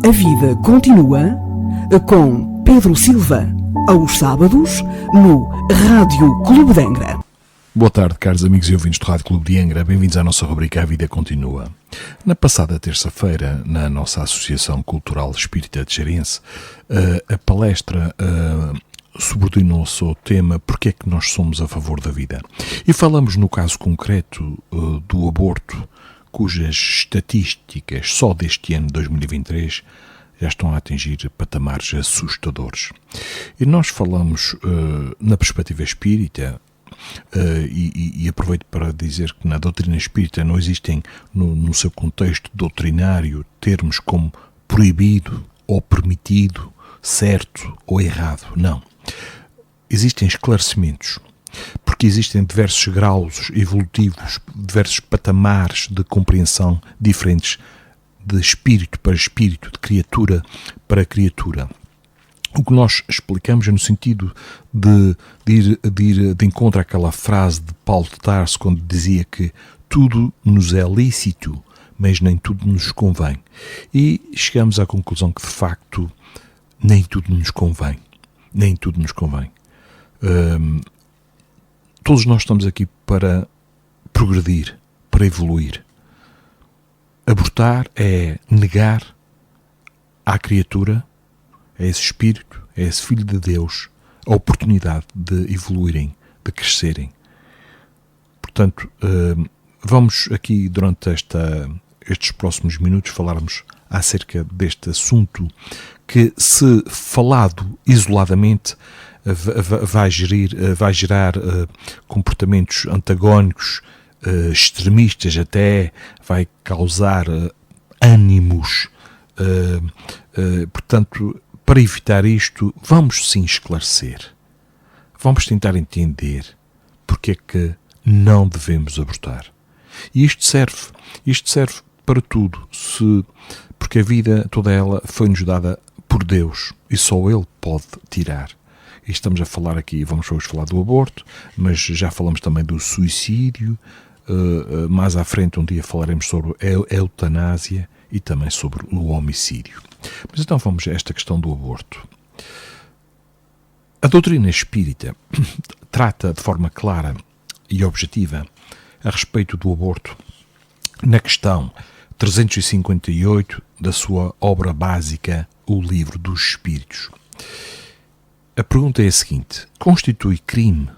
A vida continua com Pedro Silva, aos sábados, no Rádio Clube de Angra. Boa tarde, caros amigos e ouvintes do Rádio Clube de Angra. Bem-vindos à nossa rubrica A Vida Continua. Na passada terça-feira, na nossa Associação Cultural Espírita de Xarense, a palestra subordinou-se ao tema Porquê é que nós somos a favor da vida? E falamos no caso concreto do aborto, cujas estatísticas só deste ano, 2023, já estão a atingir patamares assustadores. E nós falamos na perspectiva espírita, e aproveito para dizer que na doutrina espírita não existem, no seu contexto doutrinário, termos como proibido ou permitido, certo ou errado. Não. Existem esclarecimentos, porque existem diversos graus evolutivos, diversos patamares de compreensão diferentes, de espírito para espírito, de criatura para criatura. O que nós explicamos é no sentido de ir de encontro àquela frase de Paulo de Tarso, quando dizia que tudo nos é lícito, mas nem tudo nos convém. E chegamos à conclusão que, de facto, nem tudo nos convém. Nem tudo nos convém. Todos nós estamos aqui para progredir, para evoluir. Abortar é negar à criatura, a esse espírito, a esse filho de Deus, a oportunidade de evoluírem, de crescerem. Portanto, vamos aqui durante estes próximos minutos falarmos acerca deste assunto que, se falado isoladamente, vai gerar comportamentos antagónicos, extremistas até, vai causar ânimos. Portanto, para evitar isto, vamos sim esclarecer. Vamos tentar entender porque é que não devemos abortar. E isto serve para tudo, porque a vida, toda ela, foi-nos dada por Deus e só Ele pode tirar. E estamos a falar aqui, vamos hoje falar do aborto, mas já falamos também do suicídio, mais à frente um dia falaremos sobre a eutanásia e também sobre o homicídio. Mas então vamos a esta questão do aborto. A doutrina espírita trata de forma clara e objetiva a respeito do aborto na questão 358 da sua obra básica, O Livro dos Espíritos. A pergunta é a seguinte: constitui crime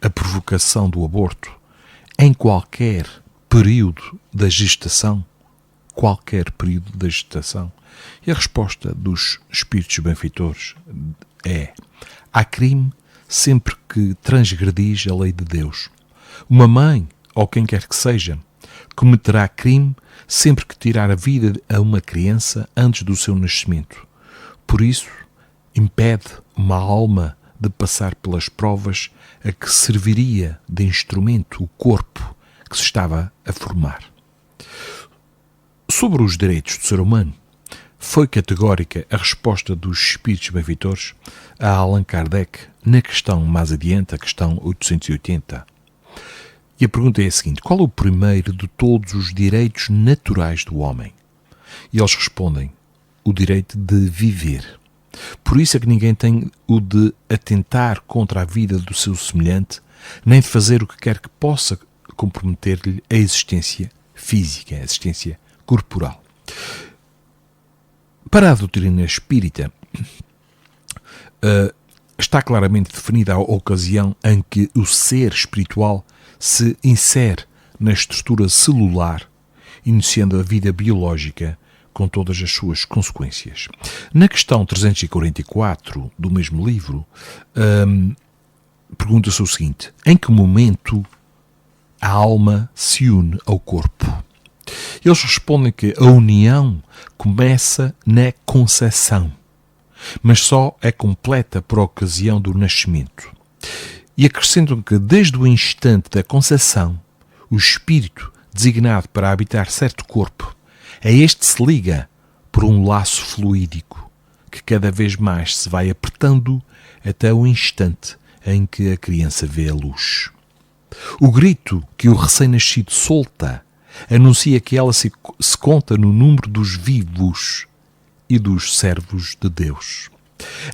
a provocação do aborto em qualquer período da gestação? Qualquer período da gestação? E a resposta dos espíritos benfeitores é: há crime sempre que transgredis a lei de Deus. Uma mãe, ou quem quer que seja, cometerá crime sempre que tirar a vida a uma criança antes do seu nascimento. Por isso, impede uma alma de passar pelas provas a que serviria de instrumento o corpo que se estava a formar. Sobre os direitos do ser humano, foi categórica a resposta dos espíritos benfeitores a Allan Kardec na questão mais adiante, a questão 880. E a pergunta é a seguinte: qual é o primeiro de todos os direitos naturais do homem? E eles respondem: o direito de viver. Por isso é que ninguém tem o de atentar contra a vida do seu semelhante, nem de fazer o que quer que possa comprometer-lhe a existência física, a existência corporal. Para a doutrina espírita, está claramente definida a ocasião em que o ser espiritual se insere na estrutura celular, iniciando a vida biológica com todas as suas consequências. Na questão 344 do mesmo livro, pergunta-se o seguinte: em que momento a alma se une ao corpo? Eles respondem que a união começa na concepção, mas só é completa por ocasião do nascimento. E acrescentam que desde o instante da concepção, o espírito designado para habitar certo corpo, a este se liga por um laço fluídico que cada vez mais se vai apertando até o instante em que a criança vê a luz. O grito que o recém-nascido solta anuncia que ela se conta no número dos vivos e dos servos de Deus.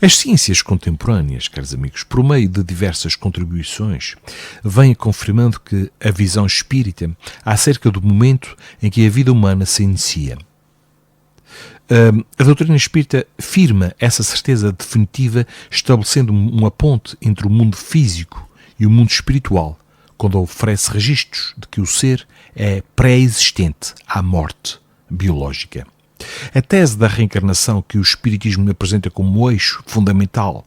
As ciências contemporâneas, caros amigos, por meio de diversas contribuições, vêm confirmando que a visão espírita acerca do momento em que a vida humana se inicia. A doutrina espírita firma essa certeza definitiva, estabelecendo uma ponte entre o mundo físico e o mundo espiritual, quando oferece registros de que o ser é pré-existente à morte biológica. A tese da reencarnação, que o Espiritismo apresenta como eixo fundamental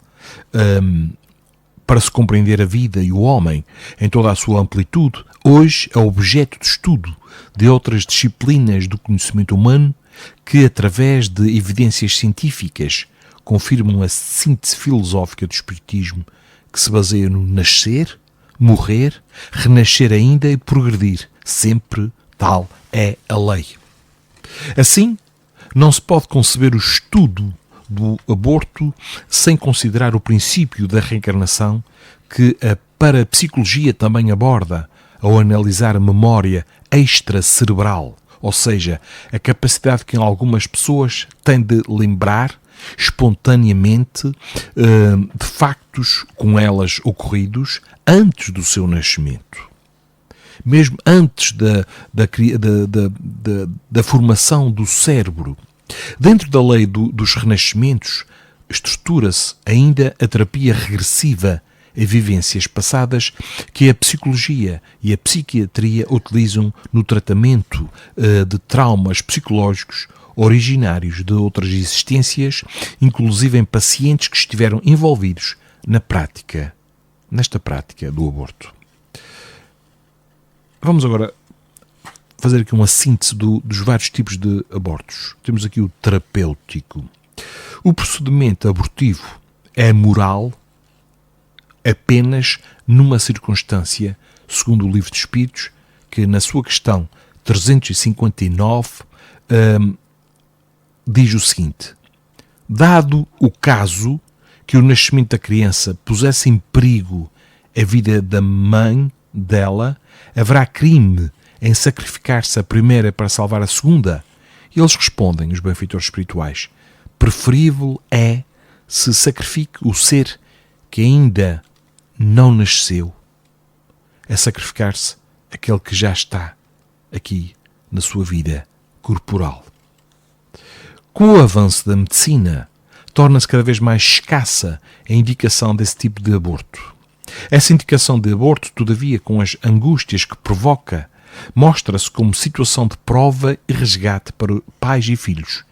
para se compreender a vida e o homem em toda a sua amplitude, hoje é objeto de estudo de outras disciplinas do conhecimento humano que, através de evidências científicas, confirmam a síntese filosófica do Espiritismo, que se baseia no nascer, morrer, renascer ainda e progredir. Sempre tal é a lei. Assim, não se pode conceber o estudo do aborto sem considerar o princípio da reencarnação que a parapsicologia também aborda ao analisar a memória extracerebral, ou seja, a capacidade que algumas pessoas têm de lembrar espontaneamente de factos com elas ocorridos antes do seu nascimento. Mesmo antes da formação do cérebro. Dentro da lei dos renascimentos, estrutura-se ainda a terapia regressiva a vivências passadas que a psicologia e a psiquiatria utilizam no tratamento de traumas psicológicos originários de outras existências, inclusive em pacientes que estiveram envolvidos nesta prática do aborto. Vamos agora fazer aqui uma síntese dos vários tipos de abortos. Temos aqui o terapêutico. O procedimento abortivo é moral apenas numa circunstância, segundo o Livro dos Espíritos, que na sua questão 359 diz o seguinte: dado o caso que o nascimento da criança pusesse em perigo a vida da mãe dela, haverá crime em sacrificar-se a primeira para salvar a segunda? E eles respondem, os benfeitores espirituais: preferível é se sacrifique o ser que ainda não nasceu, a sacrificar-se aquele que já está aqui na sua vida corporal. Com o avanço da medicina, torna-se cada vez mais escassa a indicação desse tipo de aborto. Essa indicação de aborto, todavia, com as angústias que provoca, mostra-se como situação de prova e resgate para pais e filhos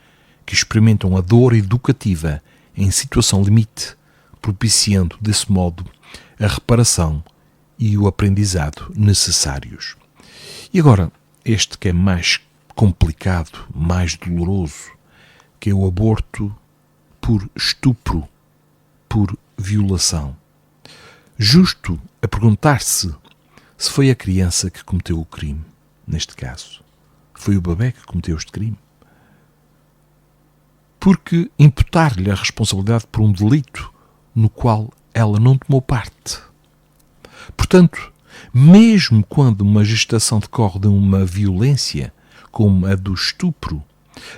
que experimentam a dor educativa em situação limite, propiciando, desse modo, a reparação e o aprendizado necessários. E agora, este que é mais complicado, mais doloroso, que é o aborto por estupro, por violação. Justo a perguntar-se se foi a criança que cometeu o crime, neste caso. Foi o bebé que cometeu este crime. Porque imputar-lhe a responsabilidade por um delito no qual ela não tomou parte. Portanto, mesmo quando uma gestação decorre de uma violência, como a do estupro,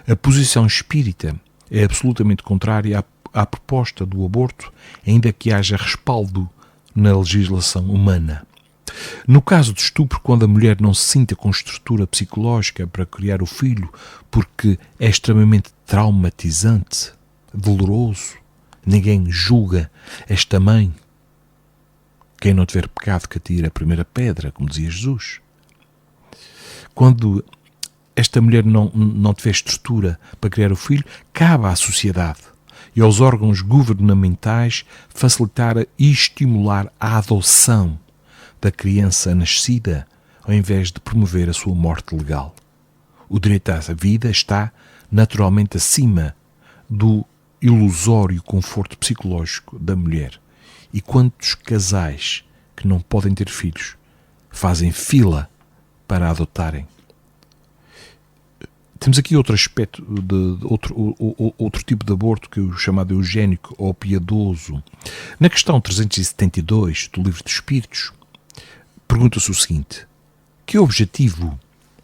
a posição espírita é absolutamente contrária à proposta do aborto, ainda que haja respaldo na legislação humana. No caso de estupro, quando a mulher não se sinta com estrutura psicológica para criar o filho, porque é extremamente traumatizante, doloroso, ninguém julga esta mãe. Quem não tiver pecado que atire a primeira pedra, como dizia Jesus. Quando esta mulher não tiver estrutura para criar o filho, cabe à sociedade e aos órgãos governamentais facilitar e estimular a adoção da criança nascida, ao invés de promover a sua morte legal. O direito à vida está naturalmente acima do ilusório conforto psicológico da mulher. E quantos casais que não podem ter filhos fazem fila para adotarem? Temos aqui outro aspecto, outro tipo de aborto, que é o chamado eugénico ou piedoso. Na questão 372 do Livro dos Espíritos, pergunta-se o seguinte: que objetivo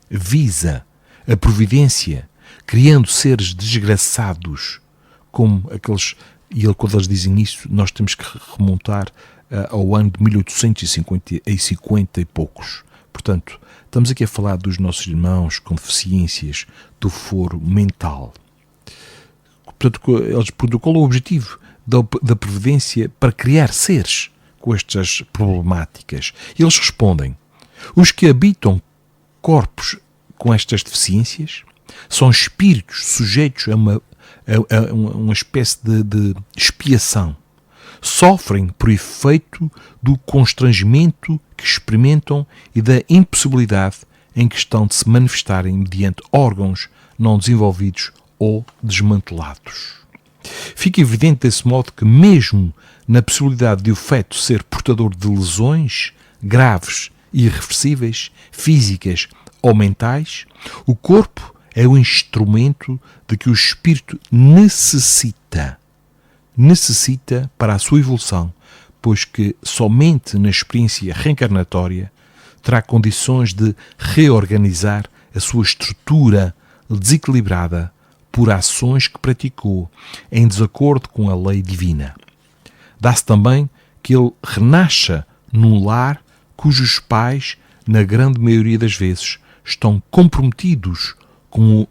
visa a providência criando seres desgraçados, como aqueles, e quando eles dizem isso, nós temos que remontar ao ano de 1850 e poucos. Portanto, estamos aqui a falar dos nossos irmãos com deficiências do foro mental. Portanto, eles perguntam qual é o objetivo da providência para criar seres com estas problemáticas. E eles respondem: os que habitam corpos com estas deficiências são espíritos sujeitos a uma espécie de expiação. Sofrem por efeito do constrangimento que experimentam e da impossibilidade em que estão de se manifestarem mediante órgãos não desenvolvidos ou desmantelados. Fica evidente desse modo que, mesmo na possibilidade de o feto ser portador de lesões graves e irreversíveis, físicas ou mentais, o corpo é o instrumento de que o espírito necessita para a sua evolução, pois que somente na experiência reencarnatória terá condições de reorganizar a sua estrutura desequilibrada por ações que praticou em desacordo com a lei divina. Dá-se também que ele renasça num lar cujos pais, na grande maioria das vezes, estão comprometidos com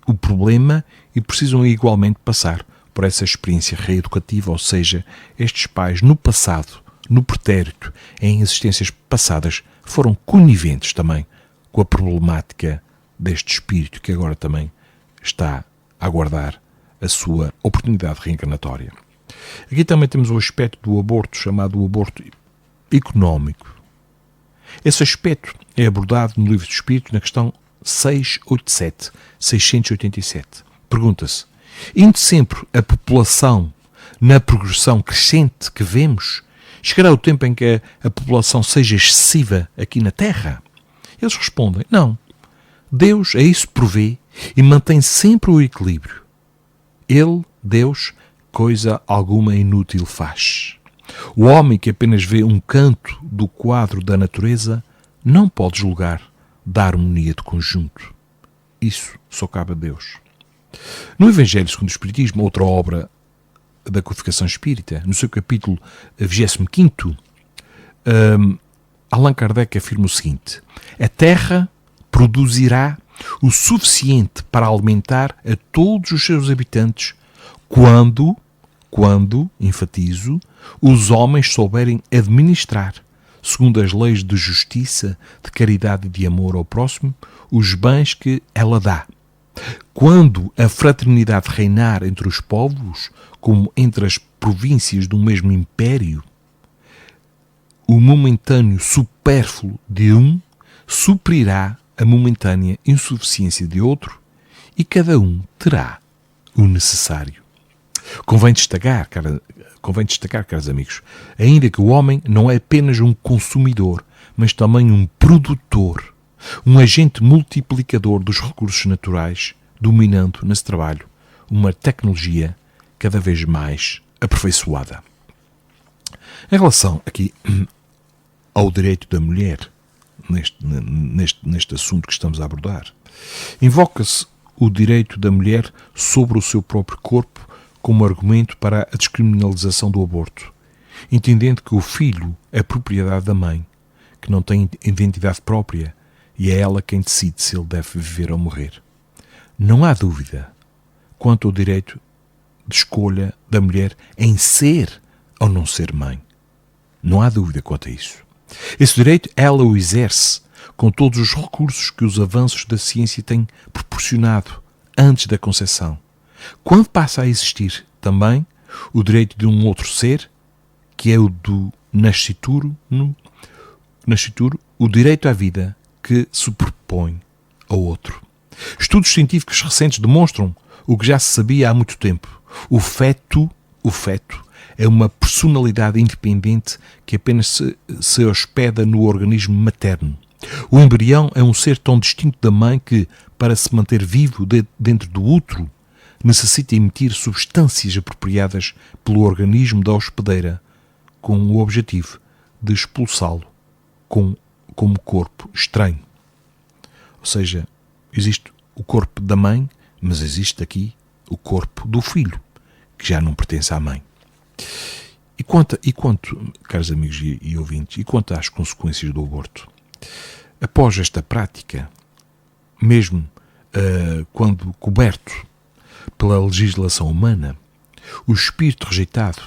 o problema e precisam igualmente passar por essa experiência reeducativa, ou seja, estes pais no passado, no pretérito, em existências passadas, foram coniventes também com a problemática deste espírito que agora também está a aguardar a sua oportunidade reencarnatória. Aqui também temos o aspecto do aborto, chamado o aborto económico. Esse aspecto é abordado no Livro do Espírito na questão 687. Pergunta-se: indo sempre a população na progressão crescente que vemos, chegará o tempo em que a população seja excessiva aqui na Terra? Eles respondem: não. Deus a isso provê e mantém sempre o equilíbrio. Ele, Deus, coisa alguma inútil faz. O homem que apenas vê um canto do quadro da natureza não pode julgar da harmonia do conjunto. Isso só cabe a Deus. No Evangelho segundo o Espiritismo, outra obra da codificação espírita, no seu capítulo 25, Allan Kardec afirma o seguinte: a Terra produzirá o suficiente para alimentar a todos os seus habitantes quando, enfatizo, os homens souberem administrar, segundo as leis de justiça, de caridade e de amor ao próximo, os bens que ela dá. Quando a fraternidade reinar entre os povos, como entre as províncias do mesmo império, o momentâneo supérfluo de um suprirá a momentânea insuficiência de outro e cada um terá o necessário. Convém destacar, caros amigos, ainda que o homem não é apenas um consumidor, mas também um produtor, um agente multiplicador dos recursos naturais, dominando nesse trabalho uma tecnologia cada vez mais aperfeiçoada. Em relação aqui ao direito da mulher, neste assunto que estamos a abordar, invoca-se o direito da mulher sobre o seu próprio corpo como argumento para a descriminalização do aborto, entendendo que o filho é propriedade da mãe, que não tem identidade própria, e é ela quem decide se ele deve viver ou morrer. Não há dúvida quanto ao direito de escolha da mulher em ser ou não ser mãe. Não há dúvida quanto a isso. Esse direito ela o exerce com todos os recursos que os avanços da ciência têm proporcionado antes da concepção. Quando passa a existir também o direito de um outro ser, que é o do nascituro, o direito à vida que superpõe ao outro. Estudos científicos recentes demonstram o que já se sabia há muito tempo. O feto é uma personalidade independente que apenas se hospeda no organismo materno. O embrião é um ser tão distinto da mãe que, para se manter vivo dentro do útero, necessita emitir substâncias apropriadas pelo organismo da hospedeira, com o objetivo de expulsá-lo como corpo estranho. Ou seja, existe o corpo da mãe, mas existe aqui o corpo do filho, que já não pertence à mãe. E quanto, caros amigos e ouvintes, e quanto às consequências do aborto? Após esta prática, mesmo quando coberto pela legislação humana, o espírito rejeitado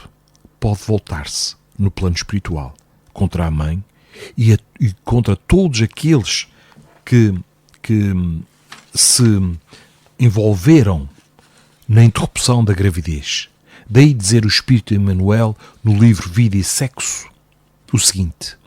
pode voltar-se no plano espiritual contra a mãe e contra todos aqueles que se envolveram na interrupção da gravidez. Daí dizer o Espírito Emmanuel no livro Vida e Sexo o seguinte: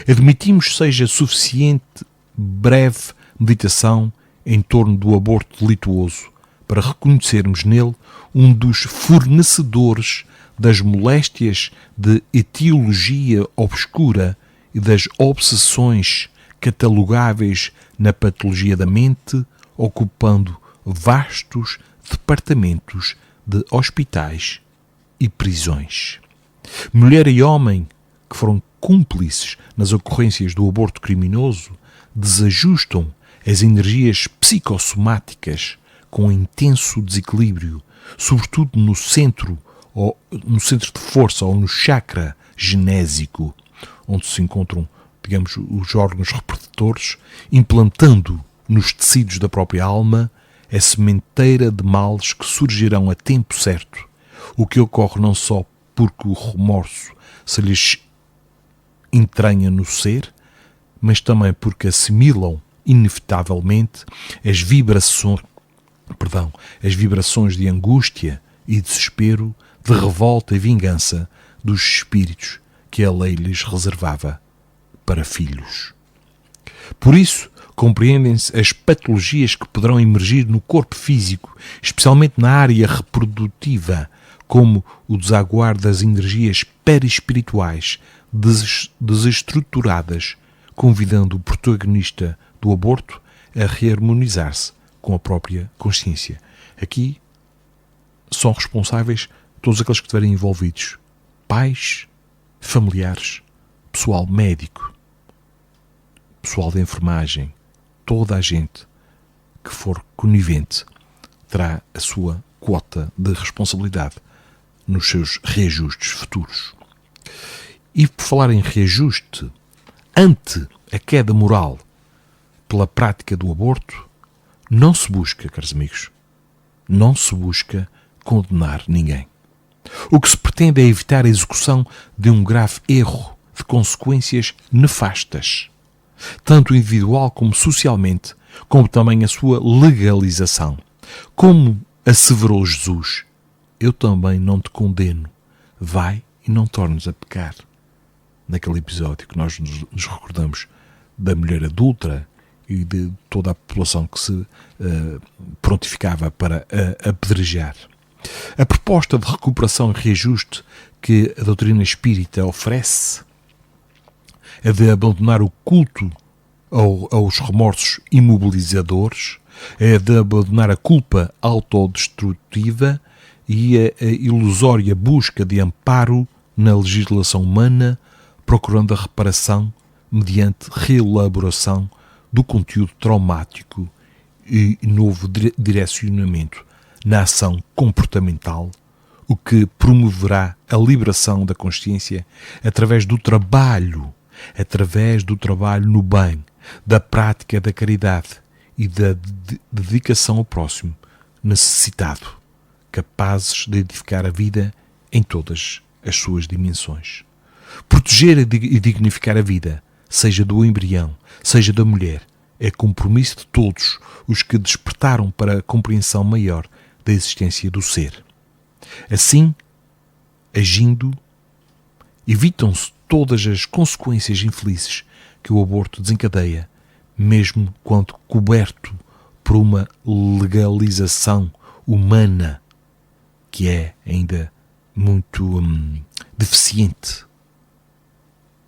admitimos seja suficiente breve meditação em torno do aborto delituoso para reconhecermos nele um dos fornecedores das moléstias de etiologia obscura e das obsessões catalogáveis na patologia da mente, ocupando vastos departamentos de hospitais e prisões. Mulher e homem que foram cúmplices nas ocorrências do aborto criminoso desajustam as energias psicossomáticas com intenso desequilíbrio, sobretudo no centro de força ou no chakra genésico, onde se encontram, digamos, os órgãos reprodutores, implantando nos tecidos da própria alma a sementeira de males que surgirão a tempo certo, o que ocorre não só porque o remorso se lhes entranha no ser, mas também porque assimilam inevitavelmente as vibrações de angústia e desespero, de revolta e vingança dos espíritos que a lei lhes reservava para filhos. Por isso, compreendem-se as patologias que poderão emergir no corpo físico, especialmente na área reprodutiva, como o desaguar das energias perispirituais desestruturadas, convidando o protagonista do aborto a reharmonizar-se com a própria consciência. Aqui são responsáveis todos aqueles que estiverem envolvidos: pais, familiares, pessoal médico, pessoal de enfermagem, toda a gente que for conivente terá a sua quota de responsabilidade nos seus reajustes futuros. E por falar em reajuste, ante a queda moral pela prática do aborto, não se busca, caros amigos, não se busca condenar ninguém. O que se pretende é evitar a execução de um grave erro de consequências nefastas, tanto individual como socialmente, como também a sua legalização. Como asseverou Jesus: eu também não te condeno, vai e não tornes a pecar. Naquele episódio que nós nos recordamos da mulher adúltera e de toda a população que se prontificava para apedrejar. A proposta de recuperação e reajuste que a doutrina espírita oferece é de abandonar o culto aos remorsos imobilizadores, é de abandonar a culpa autodestrutiva e a ilusória busca de amparo na legislação humana, procurando a reparação mediante reelaboração do conteúdo traumático e novo direcionamento na ação comportamental, o que promoverá a liberação da consciência através do trabalho no bem, da prática da caridade e da dedicação ao próximo necessitado, capazes de edificar a vida em todas as suas dimensões. Proteger e dignificar a vida, seja do embrião, seja da mulher, é compromisso de todos os que despertaram para a compreensão maior da existência do ser. Assim, agindo, evitam-se todas as consequências infelizes que o aborto desencadeia, mesmo quando coberto por uma legalização humana que é ainda muito deficiente.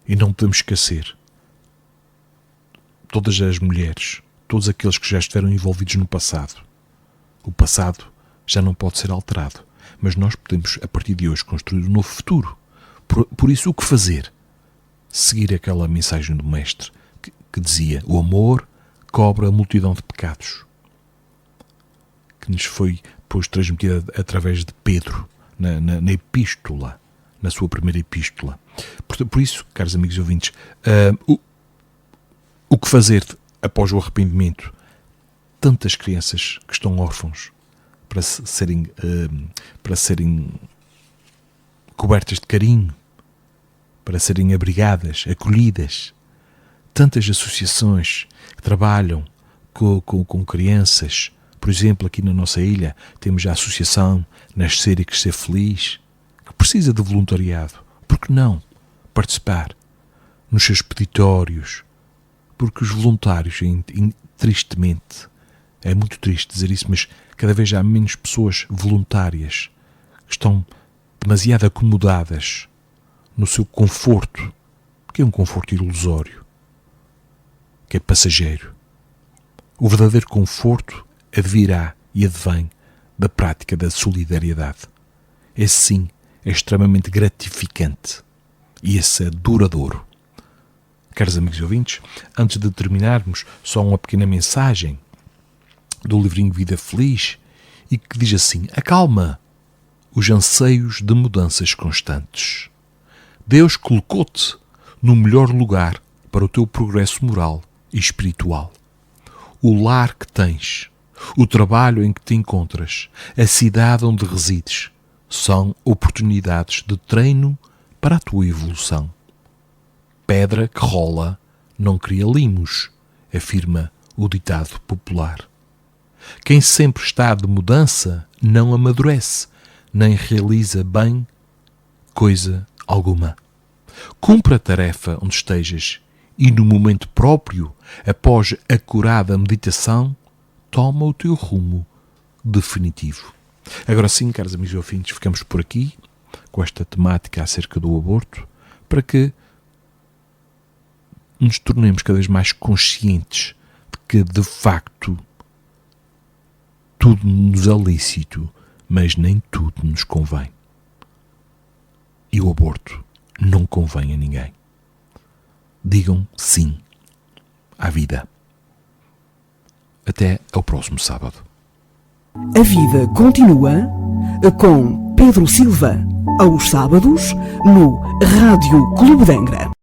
E não podemos esquecer: todas as mulheres, todos aqueles que já estiveram envolvidos no passado, o passado já não pode ser alterado, mas nós podemos, a partir de hoje, construir um novo futuro. Por isso, o que fazer? Seguir aquela mensagem do Mestre que dizia: o amor cobre a multidão de pecados. que nos foi depois transmitida através de Pedro, na epístola, na sua primeira epístola. Por isso, caros amigos e ouvintes, o que fazer após o arrependimento? Tantas crianças que estão órfãos para serem cobertas de carinho, para serem abrigadas, acolhidas. Tantas associações que trabalham com crianças. Por exemplo, aqui na nossa ilha temos a Associação Nascer e Crescer Feliz, que precisa de voluntariado. Por que não participar nos seus peditórios? Porque os voluntários, tristemente, é muito triste dizer isso, mas cada vez há menos pessoas voluntárias que estão demasiado acomodadas no seu conforto, que é um conforto ilusório, que é passageiro. O verdadeiro conforto advirá e advém da prática da solidariedade. Esse sim é extremamente gratificante e esse é duradouro. Caros amigos e ouvintes, antes de terminarmos, só uma pequena mensagem do livrinho Vida Feliz, e que diz assim: acalma os anseios de mudanças constantes. Deus colocou-te no melhor lugar para o teu progresso moral e espiritual. O lar que tens, o trabalho em que te encontras, a cidade onde resides, são oportunidades de treino para a tua evolução. Pedra que rola não cria limos, afirma o ditado popular. Quem sempre está de mudança não amadurece, nem realiza bem coisa alguma. Cumpre a tarefa onde estejas e no momento próprio, após acurada meditação, toma o teu rumo definitivo. Agora sim, caros amigos e ouvintes, ficamos por aqui com esta temática acerca do aborto, para que nos tornemos cada vez mais conscientes de que, de facto, tudo nos é lícito, mas nem tudo nos convém. E o aborto não convém a ninguém. Digam sim à vida. Até ao próximo sábado. A vida continua com Pedro Silva, aos sábados, no Rádio Clube de Angra.